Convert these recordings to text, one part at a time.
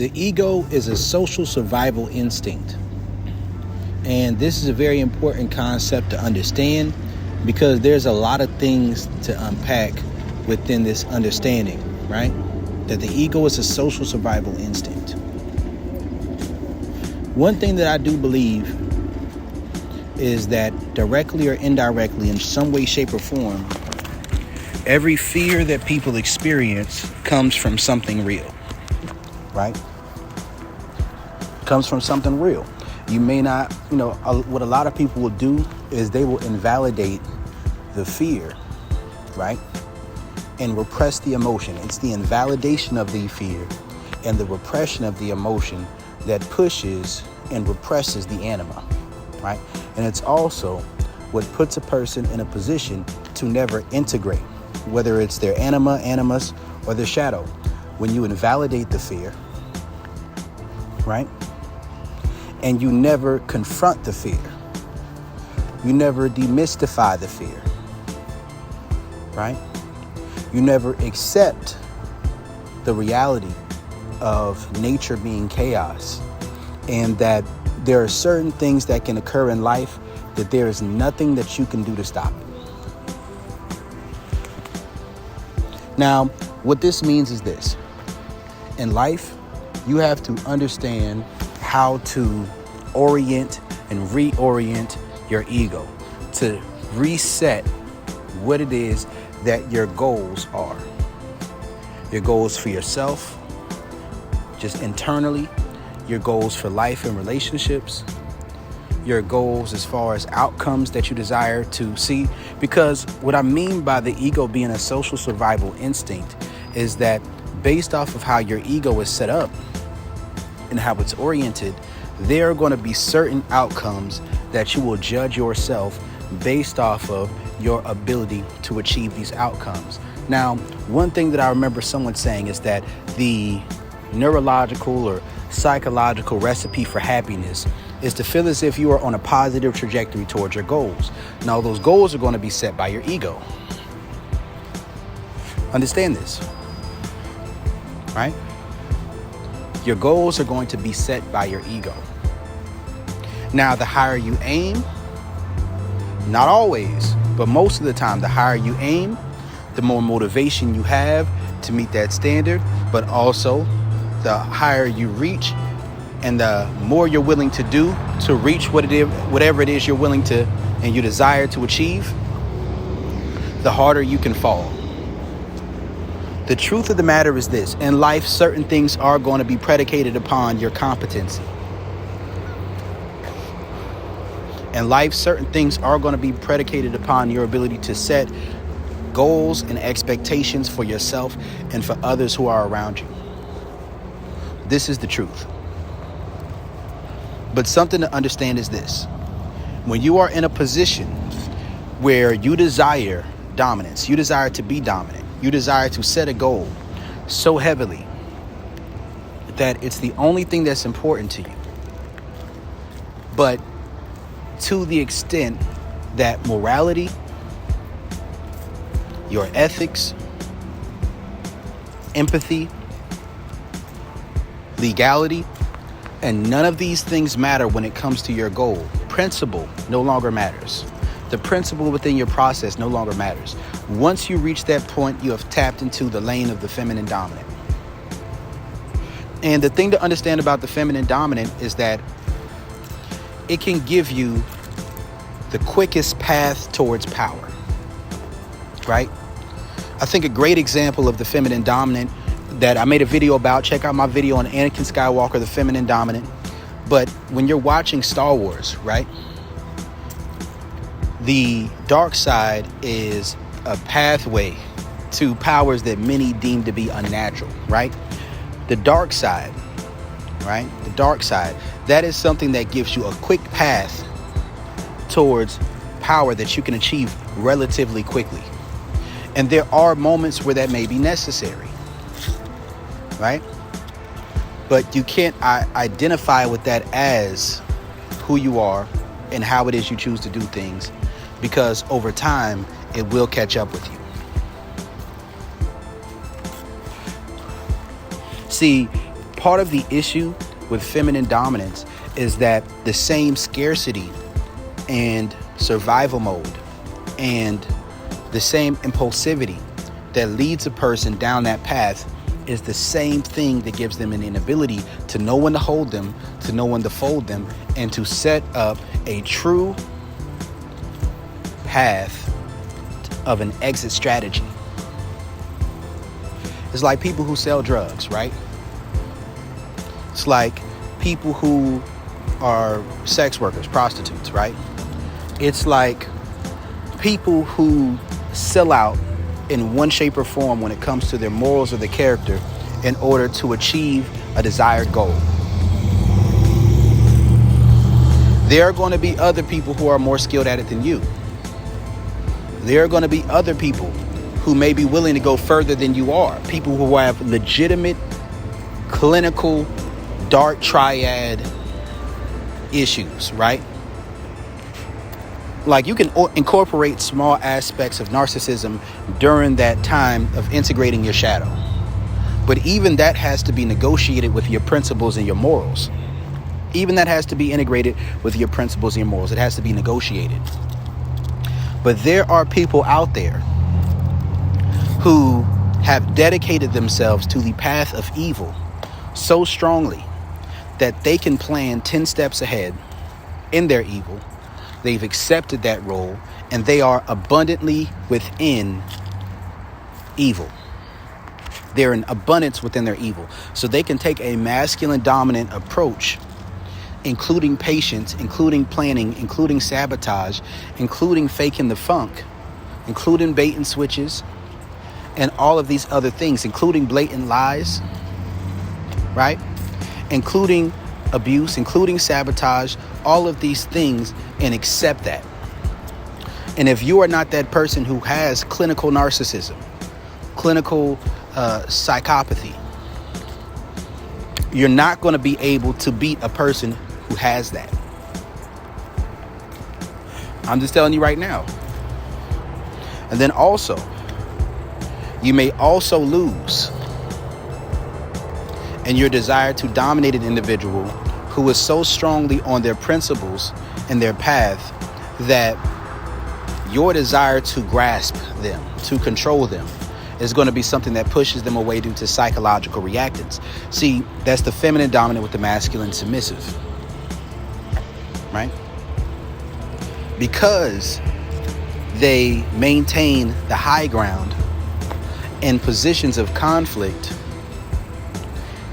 The ego is a social survival instinct. And this is a very important concept to understand because there's a lot of things to unpack within this understanding, right? That the ego is a social survival instinct. One thing that I do believe is that directly or indirectly, in some way, shape, or form, every fear that people experience comes from something real, right? Comes from something real. You may not, what a lot of people will do is they will invalidate the fear, right? And repress the emotion. It's the invalidation of the fear and the repression of the emotion that pushes and represses the anima, right? And it's also what puts a person in a position to never integrate, whether it's their anima, animus, or their shadow. When you invalidate the fear, right? And you never confront the fear. You never demystify the fear, right? You never accept the reality of nature being chaos and that there are certain things that can occur in life that there is nothing that you can do to stop it. Now, what this means is this. In life, you have to understand how to orient and reorient your ego to reset what it is that your goals are. Your goals for yourself, just internally, your goals for life and relationships, your goals as far as outcomes that you desire to see. Because what I mean by the ego being a social survival instinct is that based off of how your ego is set up and how it's oriented, there are going to be certain outcomes that you will judge yourself based off of your ability to achieve these outcomes. Now, one thing that I remember someone saying is that the neurological or psychological recipe for happiness is to feel as if you are on a positive trajectory towards your goals. Now, those goals are going to be set by your ego. Understand this, right? Your goals are going to be set by your ego. Now, the higher you aim, not always, but most of the time, the higher you aim, the more motivation you have to meet that standard, but also the higher you reach and the more you're willing to do to reach whatever it is you're willing to and you desire to achieve, the harder you can fall. The truth of the matter is this: in life, certain things are going to be predicated upon your competency. In life, certain things are going to be predicated upon your ability to set goals and expectations for yourself and for others who are around you. This is the truth. But something to understand is this: when you are in a position where you desire dominance, you desire to be dominant, you desire to set a goal so heavily that it's the only thing that's important to you, but to the extent that morality, your ethics, empathy, legality, and none of these things matter when it comes to your goal. Principle no longer matters. The principle within your process no longer matters. Once you reach that point, you have tapped into the lane of the feminine dominant. And the thing to understand about the feminine dominant is that it can give you the quickest path towards power, right? I think a great example of the feminine dominant that I made a video about, check out my video on Anakin Skywalker, the feminine dominant. But when you're watching Star Wars, right? The dark side is a pathway to powers that many deem to be unnatural, right? The dark side, right? The dark side, that is something that gives you a quick path towards power that you can achieve relatively quickly. And there are moments where that may be necessary, right? But you can't identify with that as who you are and how it is you choose to do things, because over time, it will catch up with you. See, part of the issue with feminine dominance is that the same scarcity and survival mode and the same impulsivity that leads a person down that path is the same thing that gives them an inability to know when to hold them, to know when to fold them, and to set up a true path of an exit strategy. It's like people who sell drugs, right? It's like people who are sex workers, prostitutes, right? It's like people who sell out in one shape or form when it comes to their morals or their character in order to achieve a desired goal. There are going to be other people who are more skilled at it than you. There are going to be other people who may be willing to go further than you are. People who have legitimate, clinical, dark triad issues, right? Like, you can incorporate small aspects of narcissism during that time of integrating your shadow. But even that has to be negotiated with your principles and your morals. Even that has to be integrated with your principles and your morals. It has to be negotiated. But there are people out there who have dedicated themselves to the path of evil so strongly that they can plan 10 steps ahead in their evil. They've accepted that role, and they are abundantly within evil. They're in abundance within their evil. So they can take a masculine dominant approach, including patience, including planning, including sabotage, including faking the funk, including bait and switches, and all of these other things, including blatant lies, right? Including abuse, including sabotage, all of these things, and accept that. And if you are not that person who has clinical narcissism, clinical psychopathy, you're not going to be able to beat a person who has that. I'm just telling you right now. And then also, you may also lose in your desire to dominate an individual who is so strongly on their principles and their path that your desire to grasp them, to control them, is going to be something that pushes them away due to psychological reactance. See, that's the feminine dominant with the masculine submissive, right? Because they maintain the high ground in positions of conflict,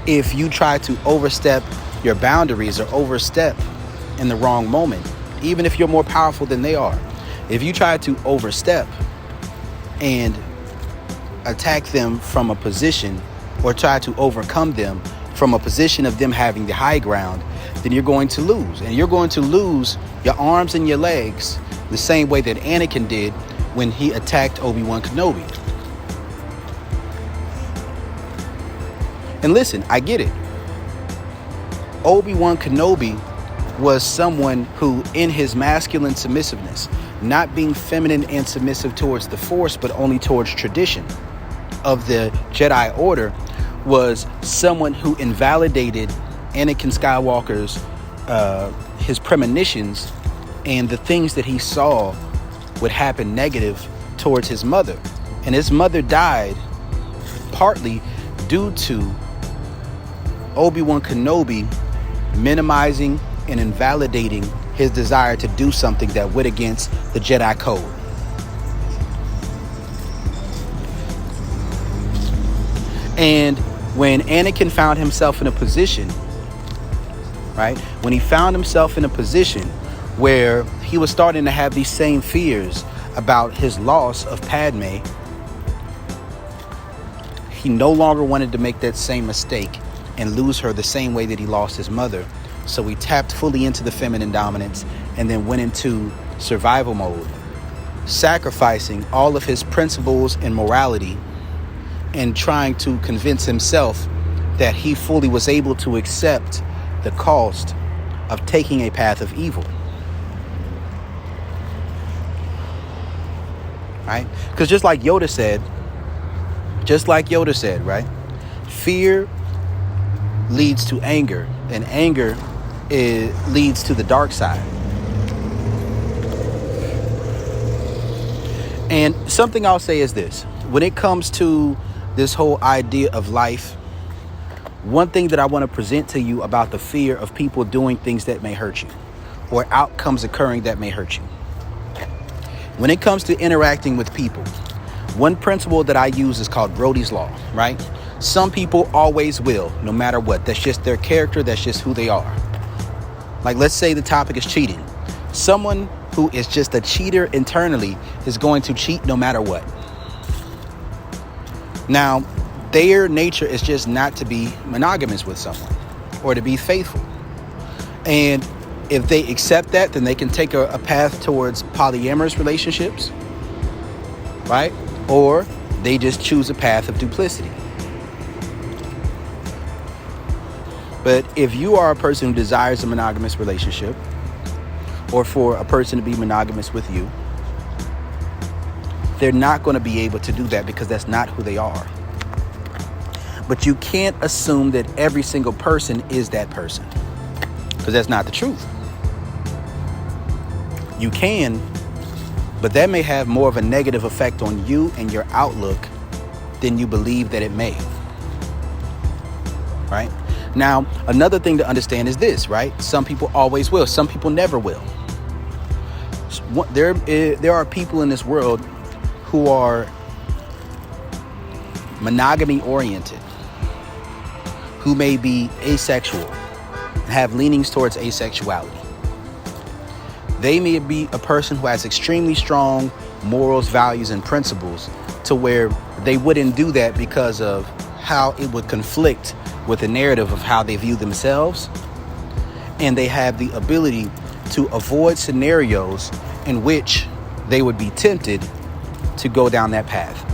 if you try to overstep your boundaries or overstep in the wrong moment, even if you're more powerful than they are, if you try to overstep and attack them from a position or try to overcome them from a position of them having the high ground, then you're going to lose. And you're going to lose your arms and your legs the same way that Anakin did when he attacked Obi-Wan Kenobi. And listen, I get it. Obi-Wan Kenobi was someone who, in his masculine submissiveness, not being feminine and submissive towards the Force, but only towards tradition of the Jedi Order, was someone who invalidated Anakin Skywalker's his premonitions and the things that he saw would happen negative towards his mother. And his mother died partly due to Obi-Wan Kenobi minimizing and invalidating his desire to do something that went against the Jedi Code. And when Anakin found himself in a position, right? When he found himself in a position where he was starting to have these same fears about his loss of Padme, he no longer wanted to make that same mistake and lose her the same way that he lost his mother. So he tapped fully into the feminine dominance and then went into survival mode, sacrificing all of his principles and morality and trying to convince himself that he fully was able to accept the cost of taking a path of evil. Right? Because just like Yoda said, right? Fear leads to anger, and anger leads to the dark side. And something I'll say is this: when it comes to this whole idea of life, one thing that I want to present to you about the fear of people doing things that may hurt you, or outcomes occurring that may hurt you. When it comes to interacting with people, one principle that I use is called Brody's Law, right? Some people always will, no matter what. That's just their character. That's just who they are. Like, let's say the topic is cheating. Someone who is just a cheater internally is going to cheat no matter what. Now, their nature is just not to be monogamous with someone or to be faithful. And if they accept that, then they can take a path towards polyamorous relationships, right? Or they just choose a path of duplicity. But if you are a person who desires a monogamous relationship, or for a person to be monogamous with you, they're not going to be able to do that because that's not who they are. But you can't assume that every single person is that person, because that's not the truth. You can, but that may have more of a negative effect on you and your outlook than you believe that it may. Right? Now, another thing to understand is this, right? Some people always will. Some people never will. There are people in this world who are monogamy oriented, who may be asexual, have leanings towards asexuality. They may be a person who has extremely strong morals, values, and principles to where they wouldn't do that because of how it would conflict with the narrative of how they view themselves. And they have the ability to avoid scenarios in which they would be tempted to go down that path.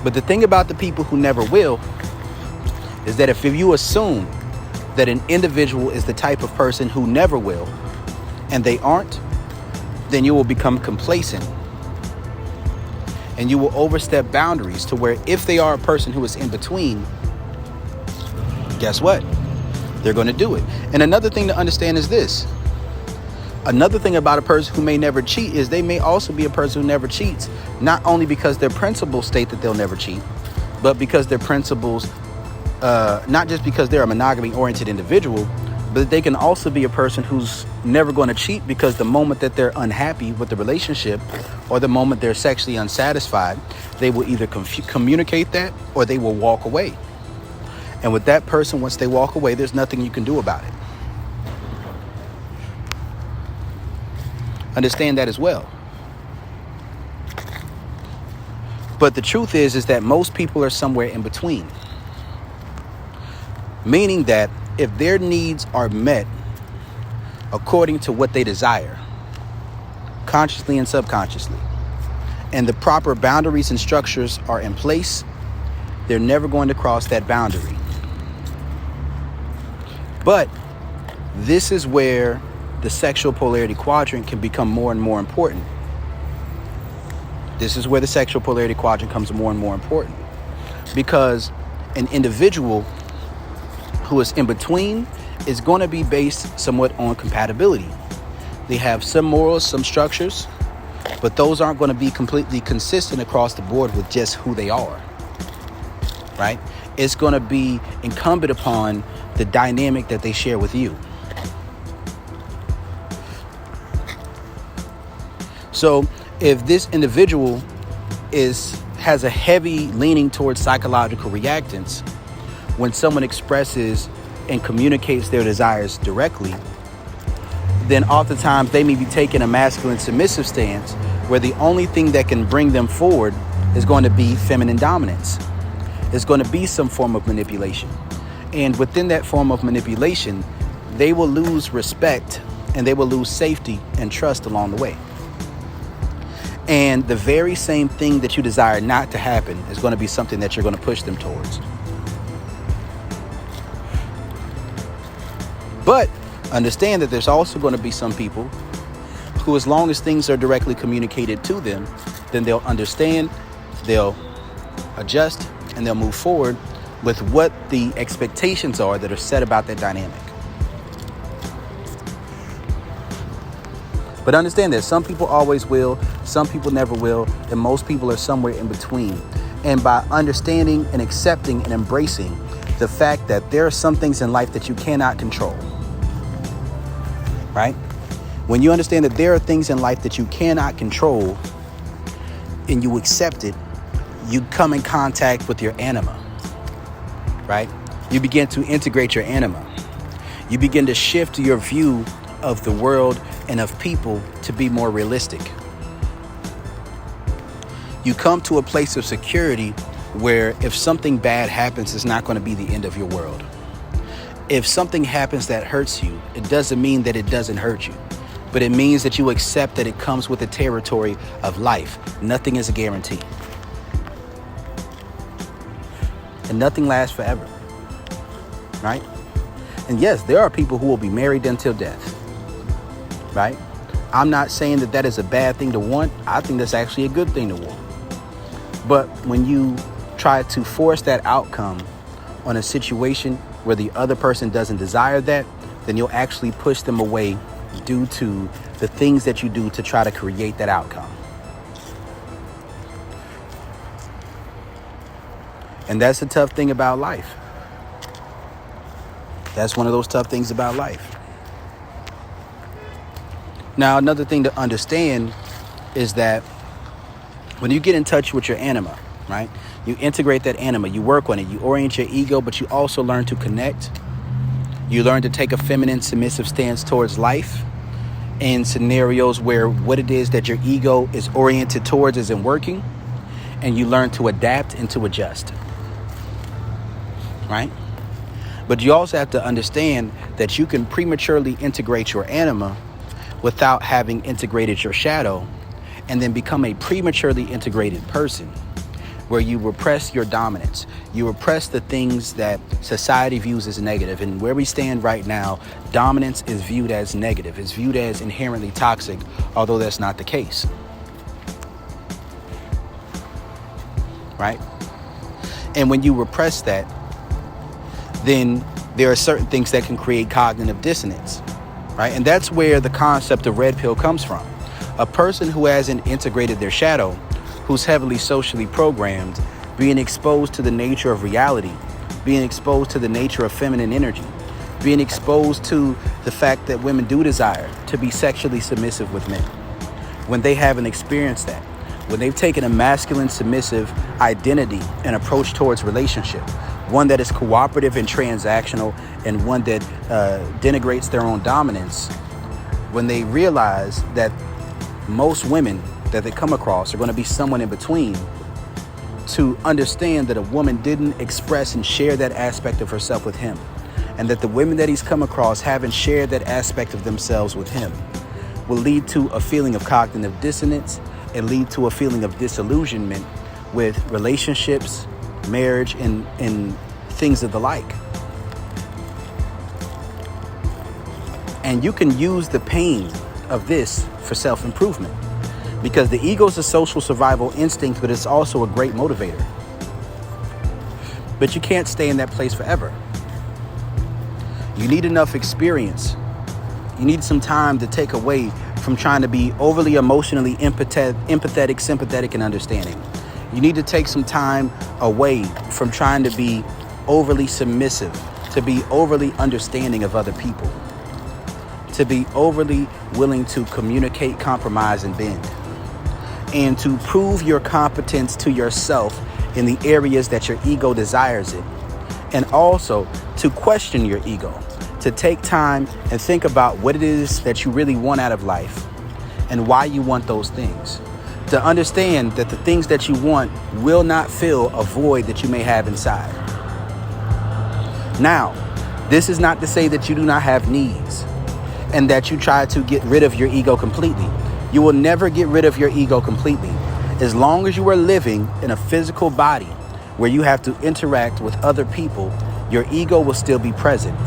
But the thing about the people who never will is that if you assume that an individual is the type of person who never will, and they aren't, then you will become complacent. And you will overstep boundaries to where if they are a person who is in between, guess what? They're going to do it. And another thing to understand is this. Another thing about a person who may never cheat is they may also be a person who never cheats, not only because their principles state that they'll never cheat, but because their principles, not just because they're a monogamy-oriented individual, but they can also be a person who's never going to cheat because the moment that they're unhappy with the relationship or the moment they're sexually unsatisfied, they will either communicate that or they will walk away. And with that person, once they walk away, there's nothing you can do about it. Understand that as well. But the truth is that most people are somewhere in between. Meaning that if their needs are met according to what they desire, consciously and subconsciously, and the proper boundaries and structures are in place, they're never going to cross that boundary. But this is where the sexual polarity quadrant can become more and more important. This is where the sexual polarity quadrant becomes more and more important, because an individual who is in between is going to be based somewhat on compatibility. They have some morals, some structures, but those aren't going to be completely consistent across the board with just who they are, right? It's going to be incumbent upon the dynamic that they share with you. So if this individual has a heavy leaning towards psychological reactance, when someone expresses and communicates their desires directly, then oftentimes they may be taking a masculine submissive stance where the only thing that can bring them forward is going to be feminine dominance. It's going to be some form of manipulation. And within that form of manipulation, they will lose respect and they will lose safety and trust along the way. And the very same thing that you desire not to happen is going to be something that you're going to push them towards. But understand that there's also going to be some people who, as long as things are directly communicated to them, then they'll understand, they'll adjust, and they'll move forward with what the expectations are that are set about that dynamic. But understand that some people always will, some people never will, and most people are somewhere in between. And by understanding and accepting and embracing the fact that there are some things in life that you cannot control, right? When you understand that there are things in life that you cannot control and you accept it, you come in contact with your anima, right? You begin to integrate your anima. You begin to shift your view of the world and of people to be more realistic. You come to a place of security where if something bad happens, it's not going to be the end of your world. If something happens that hurts you, it doesn't mean that it doesn't hurt you, but it means that you accept that it comes with the territory of life. Nothing is a guarantee. And nothing lasts forever, right? And yes, there are people who will be married until death, right? I'm not saying that that is a bad thing to want. I think that's actually a good thing to want. But when you try to force that outcome on a situation where the other person doesn't desire that, then you'll actually push them away due to the things that you do to try to create that outcome. And that's the tough thing about life. That's one of those tough things about life. Now, another thing to understand is that when you get in touch with your anima, right? You integrate that anima, you work on it, you orient your ego, but you also learn to connect. You learn to take a feminine, submissive stance towards life in scenarios where what it is that your ego is oriented towards isn't working, and you learn to adapt and to adjust, right? But you also have to understand that you can prematurely integrate your anima without having integrated your shadow, and then become a prematurely integrated person where you repress your dominance. You repress the things that society views as negative. And where we stand right now, dominance is viewed as negative. It's viewed as inherently toxic, although that's not the case. Right? And when you repress that, then there are certain things that can create cognitive dissonance. Right? And that's where the concept of red pill comes from. A person who hasn't integrated their shadow, who's heavily socially programmed, being exposed to the nature of reality, being exposed to the nature of feminine energy, being exposed to the fact that women do desire to be sexually submissive with men. When they haven't experienced that, when they've taken a masculine submissive identity and approach towards relationship, one that is cooperative and transactional, and one that denigrates their own dominance, when they realize that most women that they come across are going to be someone in between, to understand that a woman didn't express and share that aspect of herself with him, and that the women that he's come across haven't shared that aspect of themselves with him, will lead to a feeling of cognitive dissonance and lead to a feeling of disillusionment with relationships, marriage, and things of the like. And you can use the pain of this for self-improvement, because the ego is a social survival instinct, but it's also a great motivator. But you can't stay in that place forever. You need enough experience. You need some time to take away from trying to be overly emotionally empathetic, sympathetic, and understanding. You need to take some time away from trying to be overly submissive, to be overly understanding of other people, to be overly willing to communicate, compromise, and bend, and to prove your competence to yourself in the areas that your ego desires it, and also to question your ego, to take time and think about what it is that you really want out of life and why you want those things, to understand that the things that you want will not fill a void that you may have inside. Now, this is not to say that you do not have needs and that you try to get rid of your ego completely. You will never get rid of your ego completely. As long as you are living in a physical body where you have to interact with other people, your ego will still be present.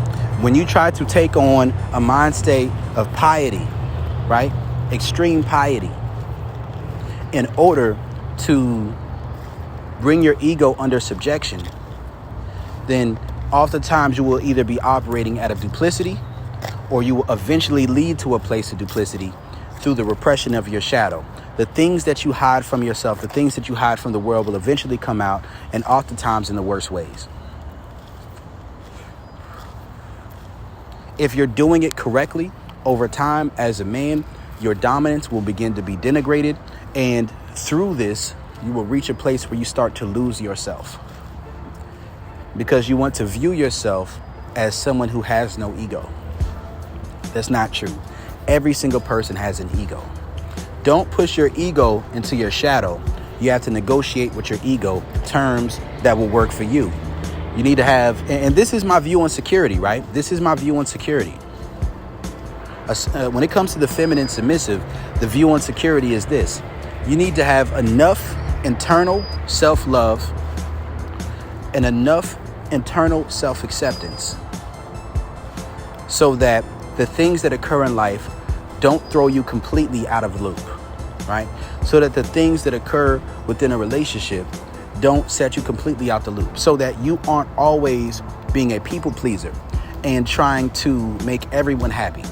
When you try to take on a mind state of piety, right? Extreme piety, in order to bring your ego under subjection, then oftentimes you will either be operating out of duplicity, or you will eventually lead to a place of duplicity through the repression of your shadow. The things that you hide from yourself, the things that you hide from the world will eventually come out, and oftentimes in the worst ways. If you're doing it correctly, over time as a man, your dominance will begin to be denigrated. And through this, you will reach a place where you start to lose yourself, because you want to view yourself as someone who has no ego. That's not true. Every single person has an ego. Don't push your ego into your shadow. You have to negotiate with your ego terms that will work for you. You need to have, and this is my view on security, right? This is my view on security. When it comes to the feminine submissive, the view on security is this. You need to have enough internal self-love and enough internal self-acceptance so that the things that occur in life don't throw you completely out of the loop, right? So that the things that occur within a relationship don't set you completely out the loop, so that you aren't always being a people pleaser and trying to make everyone happy,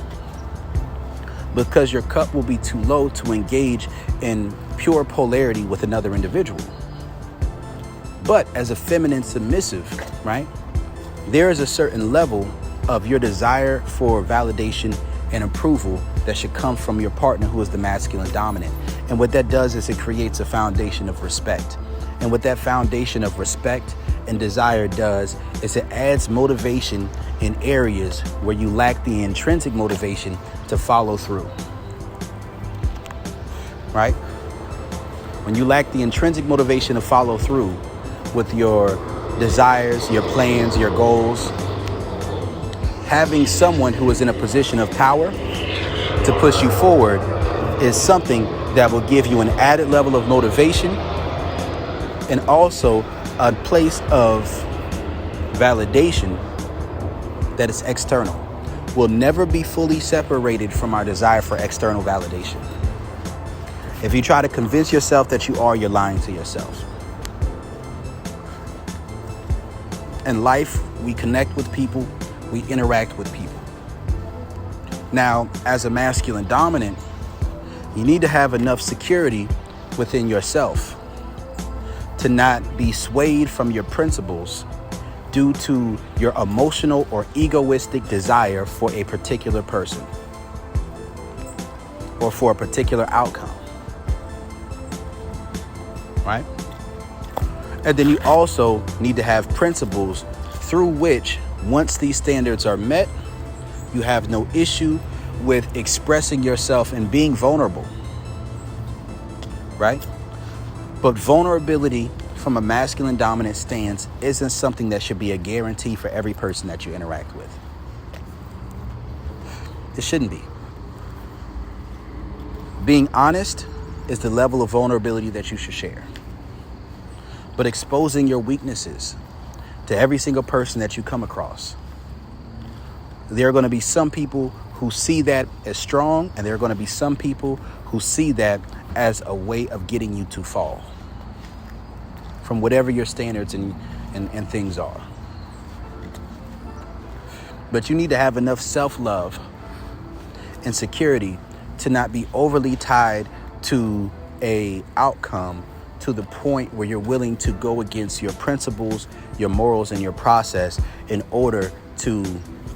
because your cup will be too low to engage in pure polarity with another individual. But as a feminine submissive, right, there is a certain level of your desire for validation and approval that should come from your partner, who is the masculine dominant. And what that does is it creates a foundation of respect. And what that foundation of respect and desire does is it adds motivation in areas where you lack the intrinsic motivation to follow through, right? When you lack the intrinsic motivation to follow through with your desires, your plans, your goals, having someone who is in a position of power to push you forward is something that will give you an added level of motivation, and also a place of validation that is external. We'll never be fully separated from our desire for external validation. If you try to convince yourself that you are, you're lying to yourself. In life, we connect with people, we interact with people. Now, as a masculine dominant, you need to have enough security within yourself to not be swayed from your principles due to your emotional or egoistic desire for a particular person or for a particular outcome, right? And then you also need to have principles through which, once these standards are met, you have no issue with expressing yourself and being vulnerable, right? But vulnerability from a masculine dominant stance isn't something that should be a guarantee for every person that you interact with. It shouldn't be. Being honest is the level of vulnerability that you should share. But exposing your weaknesses to every single person that you come across, there are going to be some people who see that as strong, and there are going to be some people who see that as a way of getting you to fall from whatever your standards and things are. But you need to have enough self-love and security to not be overly tied to a outcome to the point where you're willing to go against your principles, your morals, and your process in order to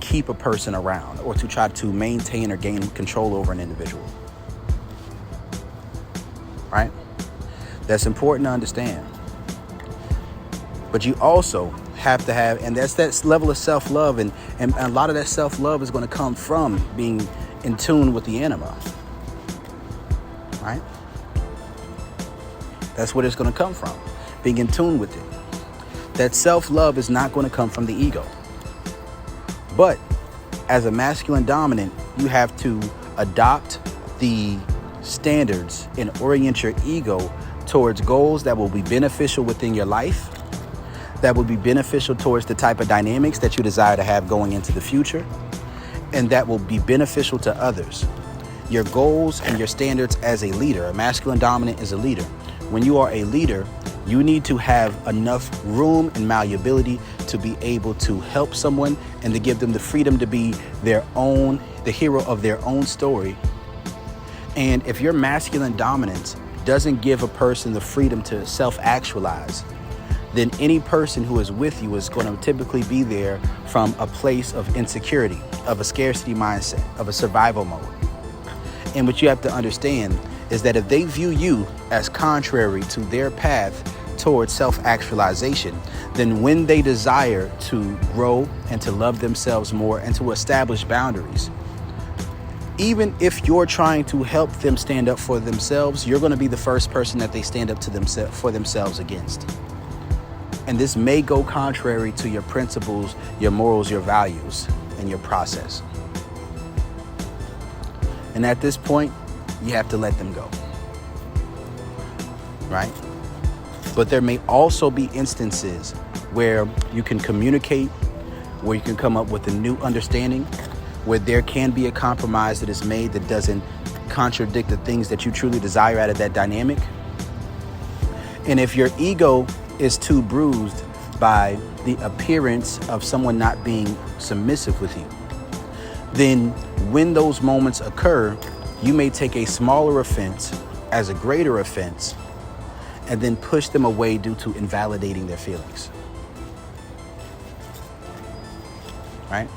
keep a person around or to try to maintain or gain control over an individual. Right? That's important to understand. But you also have to have, and that's that level of self-love, and a lot of that self-love is going to come from being in tune with the anima. Right? That's what it's going to come from, being in tune with it. That self-love is not going to come from the ego. But as a masculine dominant, you have to adopt the standards and orient your ego towards goals that will be beneficial within your life, that will be beneficial towards the type of dynamics that you desire to have going into the future, and that will be beneficial to others. Your goals and your standards as a leader, a masculine dominant is a leader. When you are a leader, you need to have enough room and malleability to be able to help someone and to give them the freedom to be the hero of their own story. And if your masculine dominance doesn't give a person the freedom to self-actualize, then any person who is with you is going to typically be there from a place of insecurity, of a scarcity mindset, of a survival mode. And what you have to understand is that if they view you as contrary to their path towards self-actualization, then when they desire to grow and to love themselves more and to establish boundaries, even if you're trying to help them stand up for themselves, you're going to be the first person that they stand up to for themselves against. And this may go contrary to your principles, your morals, your values, and your process. And at this point, you have to let them go. Right? But there may also be instances where you can communicate, where you can come up with a new understanding, where there can be a compromise that is made that doesn't contradict the things that you truly desire out of that dynamic. And if your ego is too bruised by the appearance of someone not being submissive with you, then when those moments occur, you may take a smaller offense as a greater offense and then push them away due to invalidating their feelings. Right?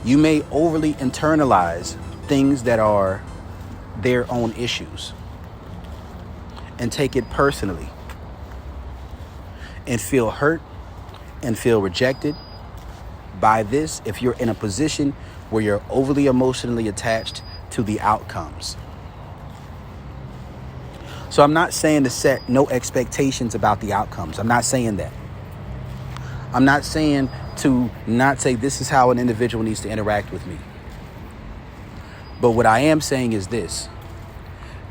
You may overly internalize things that are their own issues and take it personally and feel hurt and feel rejected by this if you're in a position where you're overly emotionally attached to the outcomes. So I'm not saying to set no expectations about the outcomes. I'm not saying that. I'm not saying to not say this is how an individual needs to interact with me. But what I am saying is this,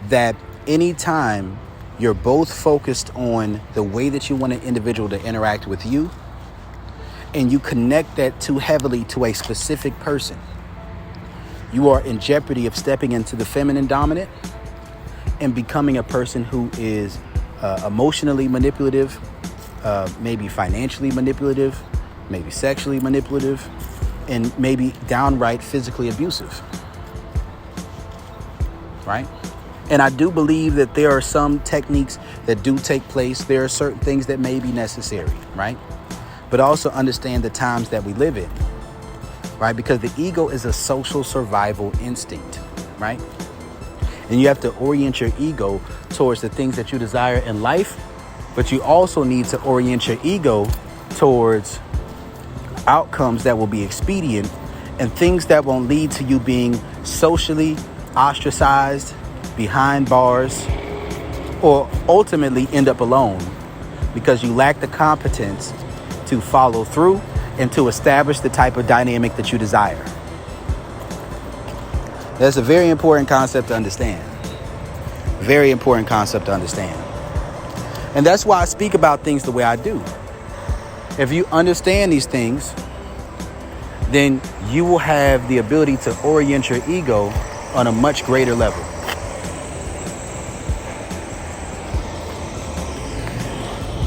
that anytime you're both focused on the way that you want an individual to interact with you, and you connect that too heavily to a specific person, you are in jeopardy of stepping into the feminine dominant and becoming a person who is emotionally manipulative, maybe financially manipulative, maybe sexually manipulative, and maybe downright physically abusive. Right? And I do believe that there are some techniques that do take place. There are certain things that may be necessary, right? But also understand the times that we live in, right? Because the ego is a social survival instinct, right? And you have to orient your ego towards the things that you desire in life, but you also need to orient your ego towards outcomes that will be expedient and things that won't lead to you being socially ostracized, behind bars, or ultimately end up alone because you lack the competence to follow through and to establish the type of dynamic that you desire. That's a very important concept to understand. Very important concept to understand. And that's why I speak about things the way I do. If you understand these things, then you will have the ability to orient your ego on a much greater level.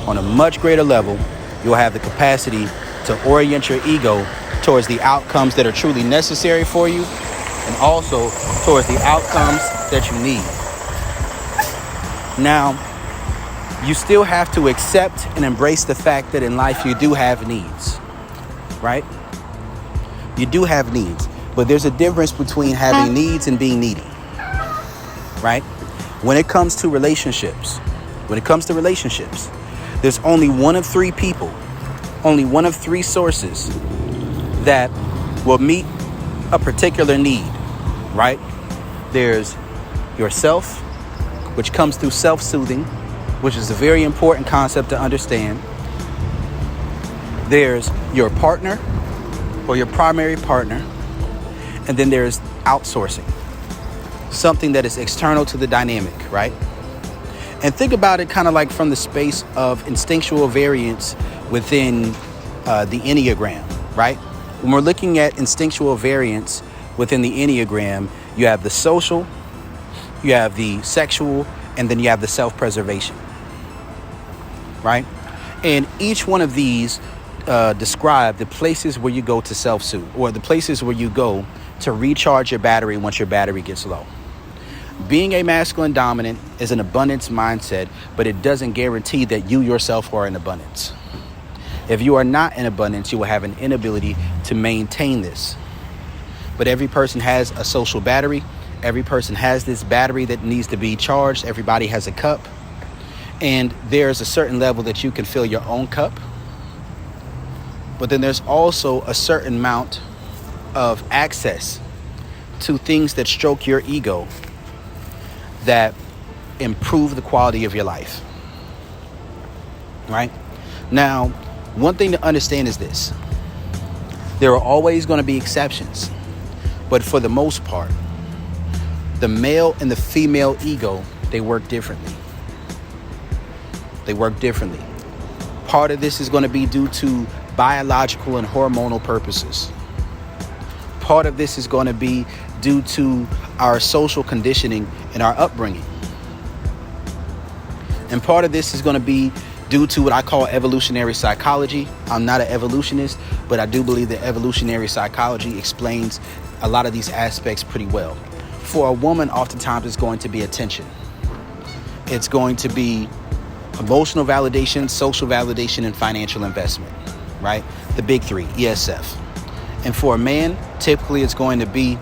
On a much greater level, you'll have the capacity to orient your ego towards the outcomes that are truly necessary for you and also towards the outcomes that you need. Now, you still have to accept and embrace the fact that in life you do have needs, right? You do have needs, but there's a difference between having needs and being needy, right? When it comes to relationships, there's only one of three people, only one of three sources that will meet a particular need, right? There's yourself, which comes through self-soothing, which is a very important concept to understand. There's your partner or your primary partner. And then there's outsourcing, something that is external to the dynamic, right? And think about it kind of like from the space of instinctual variance within the Enneagram, right? When we're looking at instinctual variance within the Enneagram, you have the social, you have the sexual, and then you have the self-preservation, right? And each one of these describe the places where you go to self-soothe, or the places where you go to recharge your battery once your battery gets low. Being a masculine dominant is an abundance mindset, but it doesn't guarantee that you yourself are in abundance. If you are not in abundance, you will have an inability to maintain this. But every person has a social battery. Every person has this battery that needs to be charged. Everybody has a cup. And there's a certain level that you can fill your own cup. But then there's also a certain amount of access to things that stroke your ego that improve the quality of your life. Right? Now, one thing to understand is this. There are always going to be exceptions. But for the most part, the male and the female ego, they work differently. They work differently. Part of this is going to be due to biological and hormonal purposes. Part of this is going to be due to our social conditioning and our upbringing. And part of this is going to be due to what I call evolutionary psychology. I'm not an evolutionist, but I do believe that evolutionary psychology explains a lot of these aspects pretty well. For a woman, oftentimes it's going to be attention. It's going to be emotional validation, social validation, and financial investment, right? The big three, ESF. And for a man, typically it's going to be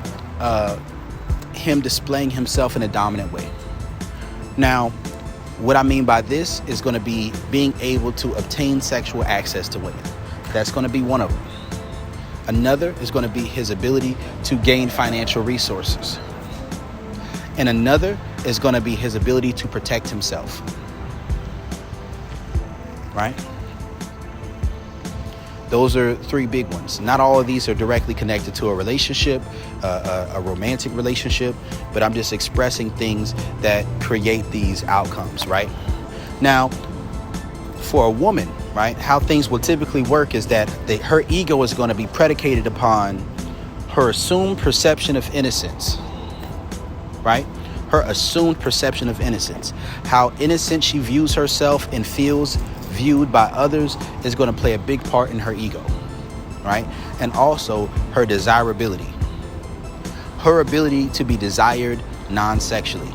him displaying himself in a dominant way. Now, what I mean by this is going to be being able to obtain sexual access to women. That's going to be one of them. Another is going to be his ability to gain financial resources. And another is going to be his ability to protect himself. Right? Those are three big ones. Not all of these are directly connected to a relationship, a romantic relationship, but I'm just expressing things that create these outcomes, right? Now, for a woman, right, how things will typically work is that her ego is going to be predicated upon her assumed perception of innocence, right? Her assumed perception of innocence. How innocent she views herself and feels viewed by others is going to play a big part in her ego, right? And also her desirability. Her ability to be desired non-sexually.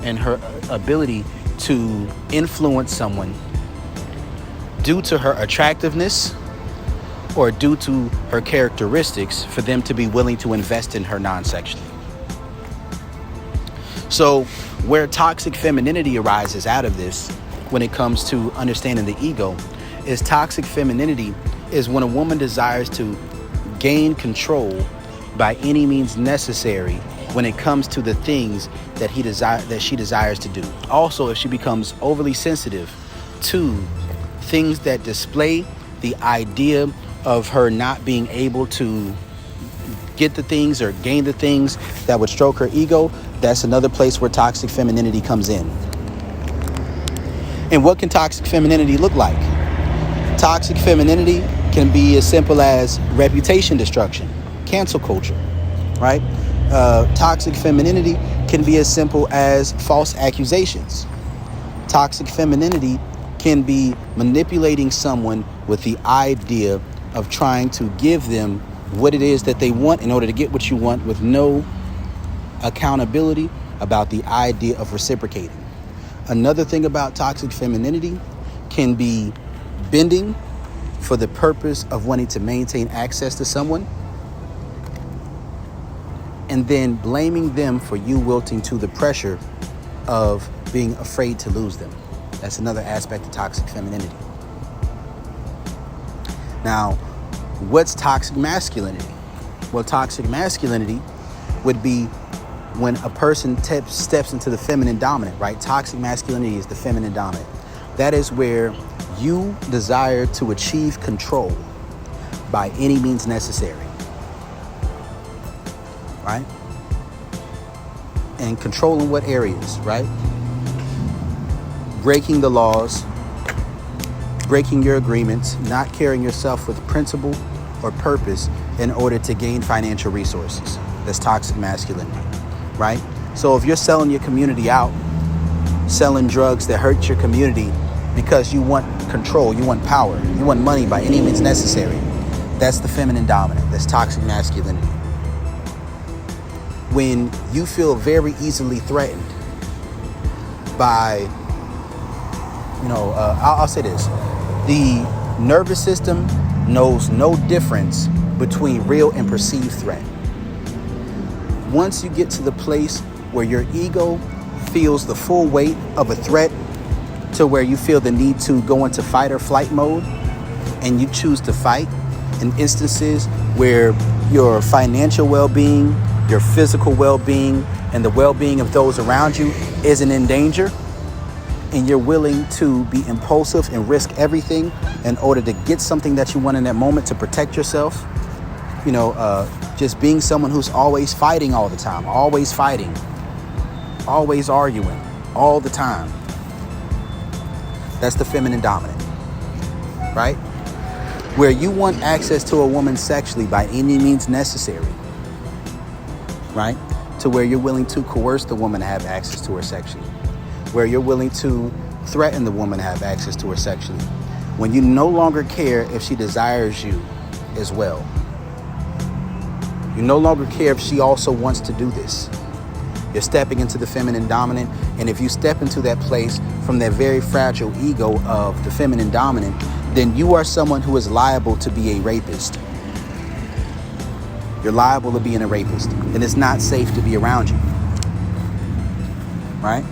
And her ability to influence someone due to her attractiveness or due to her characteristics for them to be willing to invest in her non-sexually. So where toxic femininity arises out of this when it comes to understanding the ego is toxic femininity is when a woman desires to gain control by any means necessary when it comes to the things that she desires to do. Also, if she becomes overly sensitive to things that display the idea of her not being able to get the things or gain the things that would stroke her ego, that's another place where toxic femininity comes in. And what can toxic femininity look like? Toxic femininity can be as simple as reputation destruction, cancel culture, right? Toxic femininity can be as simple as false accusations. Toxic femininity can be manipulating someone with the idea of trying to give them what it is that they want in order to get what you want with no accountability about the idea of reciprocating. Another thing about toxic femininity can be bending for the purpose of wanting to maintain access to someone and then blaming them for you wilting to the pressure of being afraid to lose them. That's another aspect of toxic femininity. Now, what's toxic masculinity? Well, toxic masculinity would be when a person steps into the feminine dominant, right? Toxic masculinity is the feminine dominant. That is where you desire to achieve control by any means necessary, right? And control in what areas, right? Breaking the laws, breaking your agreements, not carrying yourself with principle or purpose in order to gain financial resources. That's toxic masculinity, right? So if you're selling your community out, selling drugs that hurt your community because you want control, you want power, you want money by any means necessary. That's the feminine dominant. That's toxic masculinity. When you feel very easily threatened by, I'll say this. The nervous system knows no difference between real and perceived threat. Once you get to the place where your ego feels the full weight of a threat to where you feel the need to go into fight or flight mode, and you choose to fight in instances where your financial well-being, your physical well-being, and the well-being of those around you isn't in danger, and you're willing to be impulsive and risk everything in order to get something that you want in that moment to protect yourself, just being someone who's always fighting all the time, always fighting, always arguing all the time. That's the feminine dominant, right? Where you want access to a woman sexually by any means necessary, right? To where you're willing to coerce the woman to have access to her sexually, where you're willing to threaten the woman to have access to her sexually, when you no longer care if she desires you as well. You no longer care if she also wants to do this. You're stepping into the feminine dominant, and if you step into that place from that very fragile ego of the feminine dominant, then you are someone who is liable to be a rapist. You're liable to being a rapist, and it's not safe to be around you, right?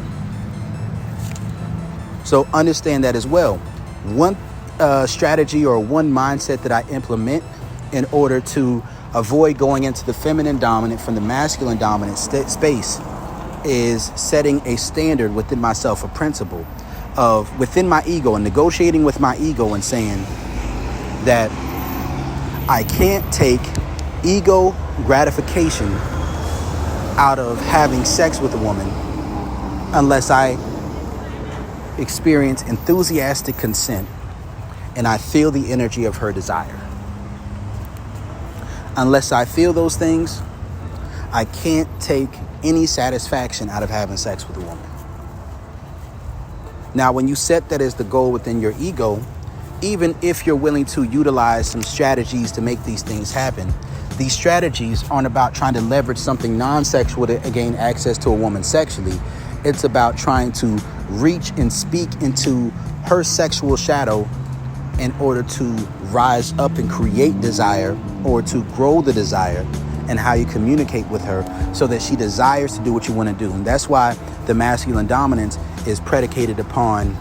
So understand that as well. One strategy or one mindset that I implement in order to avoid going into the feminine dominant from the masculine dominant space is setting a standard within myself, a principle of within my ego, and negotiating with my ego and saying that I can't take ego gratification out of having sex with a woman unless I experience enthusiastic consent and I feel the energy of her desire. Unless I feel those things, I can't take any satisfaction out of having sex with a woman. Now, when you set that as the goal within your ego, even if you're willing to utilize some strategies to make these things happen, these strategies aren't about trying to leverage something non-sexual to gain access to a woman sexually. It's about trying to reach and speak into her sexual shadow in order to rise up and create desire, or to grow the desire, and how you communicate with her so that she desires to do what you want to do. And that's why the masculine dominance is predicated upon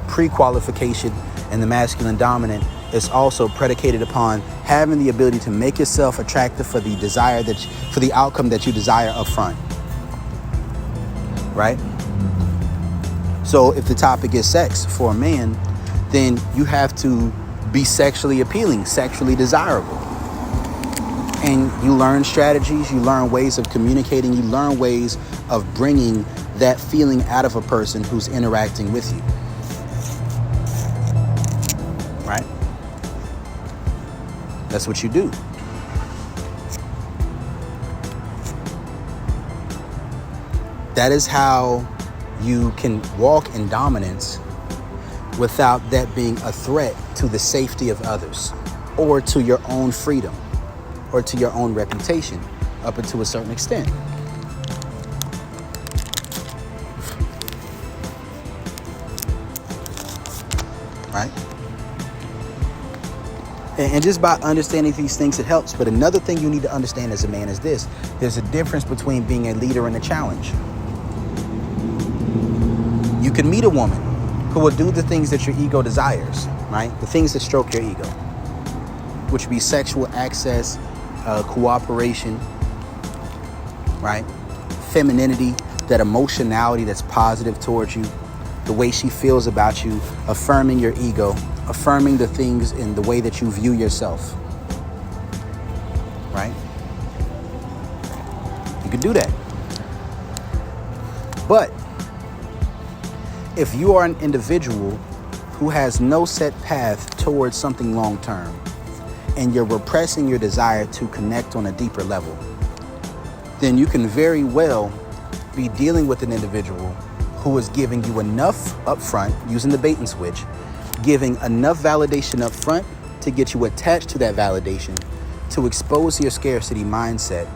pre-qualification, and the masculine dominant is also predicated upon having the ability to make yourself attractive for the desire for the outcome that you desire up front, right? So if the topic is sex for a man, then you have to be sexually appealing, sexually desirable. And you learn strategies, you learn ways of communicating, you learn ways of bringing that feeling out of a person who's interacting with you. Right? That's what you do. That is how you can walk in dominance without that being a threat to the safety of others, or to your own freedom, or to your own reputation, up until a certain extent. Right? And just by understanding these things, it helps. But another thing you need to understand as a man is this. There's a difference between being a leader and a challenge. You can meet a woman who will do the things that your ego desires, right? The things that stroke your ego, which would be sexual access, cooperation, right? Femininity, that emotionality that's positive towards you, the way she feels about you, affirming your ego, affirming the things in the way that you view yourself, right? You can do that. But if you are an individual who has no set path towards something long-term, and you're repressing your desire to connect on a deeper level, then you can very well be dealing with an individual who is giving you enough up front, using the bait and switch, giving enough validation up front to get you attached to that validation, to expose your scarcity mindset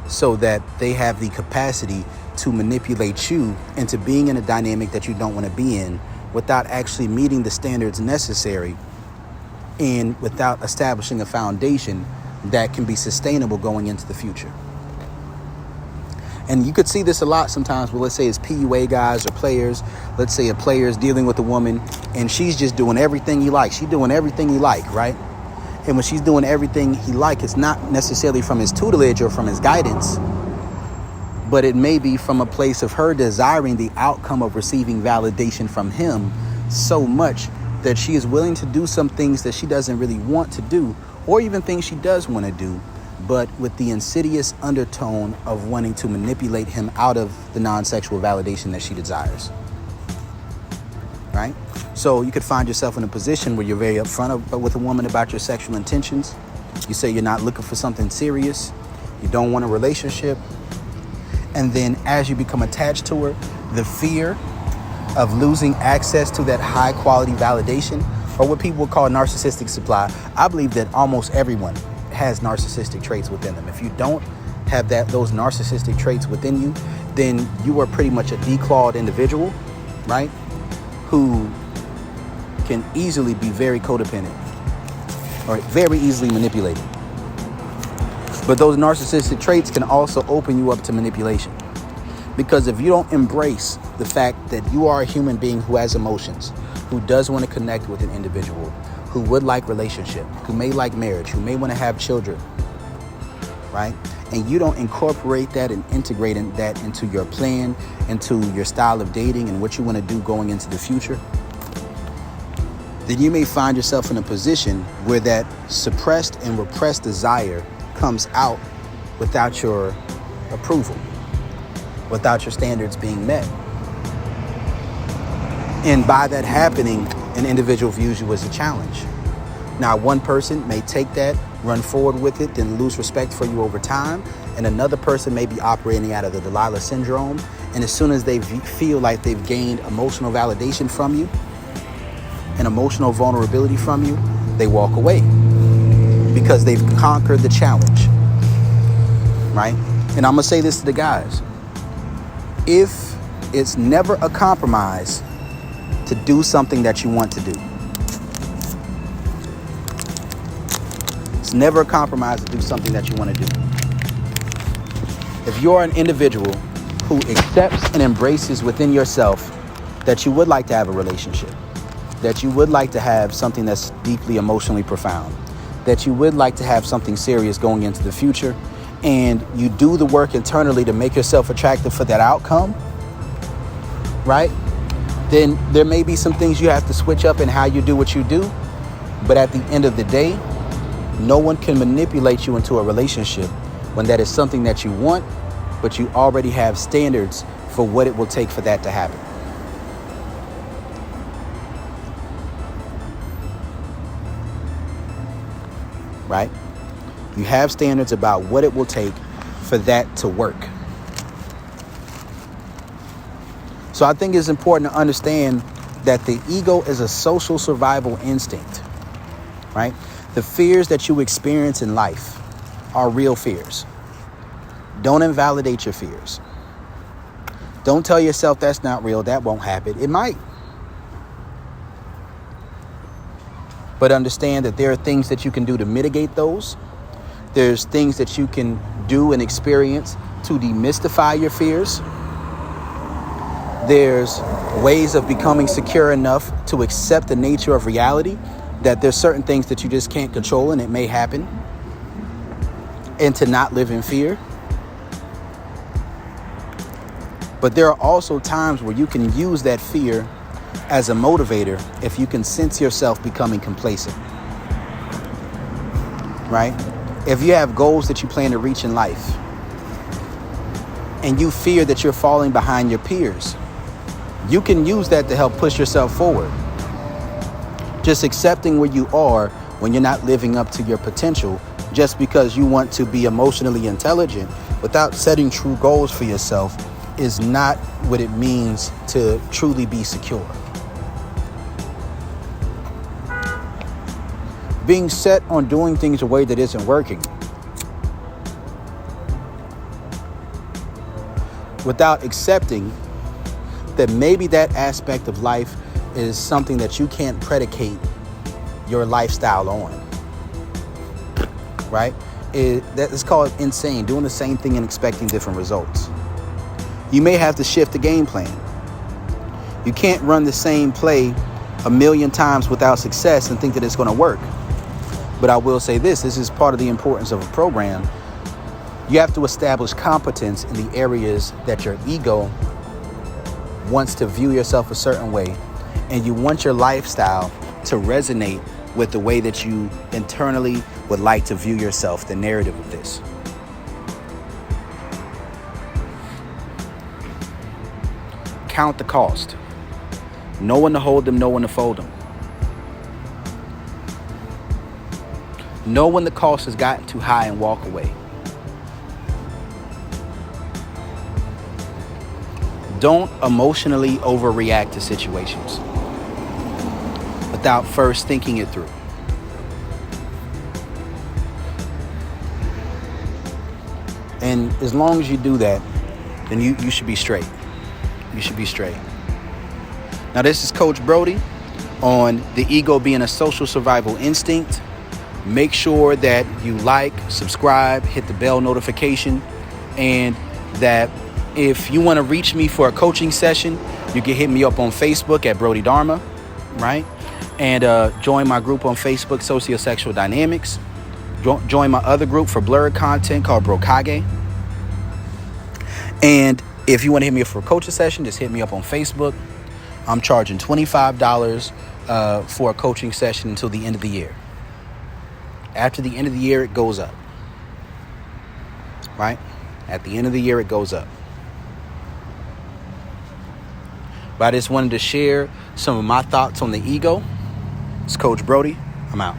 so that they have the capacity to manipulate you into being in a dynamic that you don't want to be in without actually meeting the standards necessary and without establishing a foundation that can be sustainable going into the future. And you could see this a lot sometimes with, let's say, it's PUA guys or players. Let's say a player is dealing with a woman and she's just doing everything he likes. She's doing everything he like, right? And when she's doing everything he like, it's not necessarily from his tutelage or from his guidance, but it may be from a place of her desiring the outcome of receiving validation from him so much that she is willing to do some things that she doesn't really want to do, or even things she does want to do, but with the insidious undertone of wanting to manipulate him out of the non-sexual validation that she desires. Right? So you could find yourself in a position where you're very upfront with a woman about your sexual intentions. You say you're not looking for something serious. You don't want a relationship. And then as you become attached to her, the fear of losing access to that high quality validation, or what people would call narcissistic supply. I believe that almost everyone has narcissistic traits within them. If you don't have those narcissistic traits within you, then you are pretty much a declawed individual, right? Who can easily be very codependent or very easily manipulated. But those narcissistic traits can also open you up to manipulation. Because if you don't embrace the fact that you are a human being who has emotions, who does want to connect with an individual, who would like relationship, who may like marriage, who may want to have children, right? And you don't incorporate that and integrate that into your plan, into your style of dating and what you want to do going into the future, then you may find yourself in a position where that suppressed and repressed desire comes out without your approval, without your standards being met. And by that happening, an individual views you as a challenge. Now, one person may take that, run forward with it, then lose respect for you over time. And another person may be operating out of the Delilah syndrome. And as soon as they feel like they've gained emotional validation from you and emotional vulnerability from you, they walk away because they've conquered the challenge, right? And I'm going to say this to the guys. If it's never a compromise to do something that you want to do, it's never a compromise to do something that you want to do. If you're an individual who accepts and embraces within yourself that you would like to have a relationship, that you would like to have something that's deeply emotionally profound, that you would like to have something serious going into the future, and you do the work internally to make yourself attractive for that outcome, right? Then there may be some things you have to switch up in how you do what you do. But at the end of the day, no one can manipulate you into a relationship when that is something that you want, but you already have standards for what it will take for that to happen. Right? You have standards about what it will take for that to work. So I think it's important to understand that the ego is a social survival instinct, right? The fears that you experience in life are real fears. Don't invalidate your fears. Don't tell yourself that's not real, that won't happen. It might. But understand that there are things that you can do to mitigate those. There's things that you can do and experience to demystify your fears. There's ways of becoming secure enough to accept the nature of reality, that there's certain things that you just can't control and it may happen, and to not live in fear. But there are also times where you can use that fear as a motivator if you can sense yourself becoming complacent, right? If you have goals that you plan to reach in life and you fear that you're falling behind your peers, you can use that to help push yourself forward. Just accepting where you are when you're not living up to your potential just because you want to be emotionally intelligent without setting true goals for yourself is not what it means to truly be secure. Being set on doing things a way that isn't working, without accepting that maybe that aspect of life is something that you can't predicate your lifestyle on, right? That is called insane, doing the same thing and expecting different results. You may have to shift the game plan. You can't run the same play a million times without success and think that it's going to work. But I will say this is part of the importance of a program. You have to establish competence in the areas that your ego wants to view yourself a certain way, and you want your lifestyle to resonate with the way that you internally would like to view yourself, the narrative of this. Count the cost. Know when to hold them, know when to fold them. Know when the cost has gotten too high and walk away. Don't emotionally overreact to situations without first thinking it through. And as long as you do that, then you should be straight. You should be straight. Now, this is Coach Brody on the ego being a social survival instinct. Make sure that you like, subscribe, hit the bell notification, and that if you want to reach me for a coaching session, you can hit me up on Facebook at Brody Dharma, right? And join my group on Facebook, Sociosexual Dynamics. Join my other group for blurred content called Brokage. And if you want to hit me up for a coaching session, just hit me up on Facebook. I'm charging $25 for a coaching session until the end of the year. After the end of the year, it goes up, right? At the end of the year, it goes up. But I just wanted to share some of my thoughts on the ego. It's Coach Brody. I'm out.